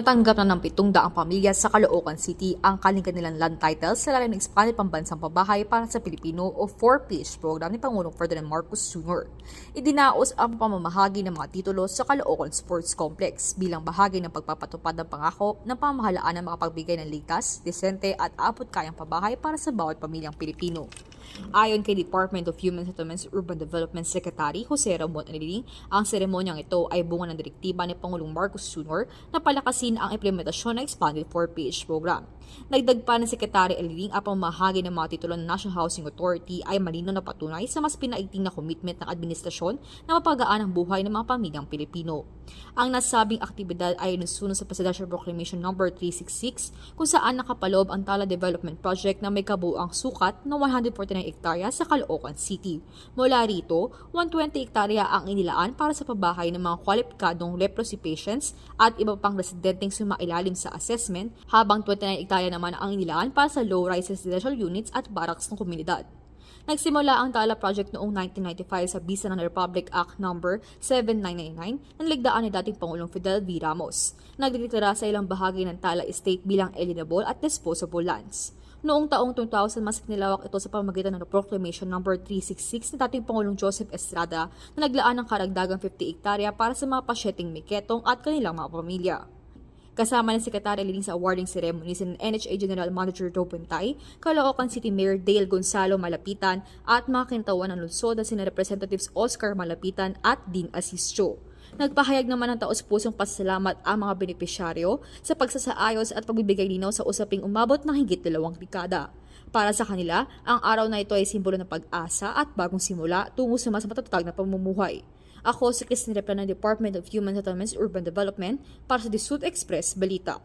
Natanggap na ng 700 pamilya sa Caloocan City ang kanilang land titles sa lalim ng Expanded Pambansang Pabahay para sa Pilipino o 4PH program ni Pangulong Ferdinand Marcos Jr. Idinaos ang pamamahagi ng mga titulo sa Caloocan Sports Complex bilang bahagi ng pagpapatupad ng pangako ng pamahalaan na makapagbigay ng ligtas, desente at abot-kayang pabahay para sa bawat pamilyang Pilipino. Ayon kay Department of Human Settlements Urban Development Secretary Jose Ramon Aliling, ang seremonyang ito ay bunga ng direktiba ni Pangulong Marcos Jr. na palakasin ang implementasyon ng Expanded 4PH program. Nagdag pa ng Secretary Aliling ang pamahagi ng mga titulo ng National Housing Authority ay malinaw na patunay sa mas pinaigting na commitment ng administrasyon na mapagaan ang buhay ng mga pamilyang Pilipino. Ang nasabing aktibidad ay nusunod sa Presidential Proclamation No. 366 kung saan nakapaloob ang Tala Development Project na may kabuuang sukat na 149 hektarya sa Caloocan City. Mula rito, 120 hektarya ang inilaan para sa pabahay ng mga kwalipikadong leprosy patients at iba pang residenteng sumailalim sa assessment, habang 29 hektarya naman ang inilaan para sa low-rise residential units at barracks ng komunidad. Nagsimula ang Tala Project noong 1995 sa bisa ng Republic Act No. 7999 ng ligdaan ni dating Pangulong Fidel V. Ramos. Nagdeklara sa ilang bahagi ng Tala Estate bilang alienable at disposable lands. Noong taong 2000, mas nilawak ito sa pamamagitan ng Proclamation No. 366 ni dating Pangulong Joseph Estrada na naglaan ng karagdagang 50 hektarya para sa mga pasyenteng miketong at kanilang mga pamilya. Kasama ng Secretary Aliling sa awarding ceremony si NHA General Manager Joe Puntay, Caloocan City Mayor Dale Gonzalo Malapitan at mga kinatawan ng lungsod na sina Representatives Oscar Malapitan at Dean Asisio. Nagpahayag naman ng taos-pusong pasasalamat ang mga benepisyaryo sa pagsasaayos at pagbibigay linaw sa usaping umabot ng higit 2 dekada. Para sa kanila, ang araw na ito ay simbolo ng pag-asa at bagong simula tungo sa mas matatag na pamumuhay. Ako si Christine Replan ng Department of Human Settlements Urban Development para sa The Sud Express Balita.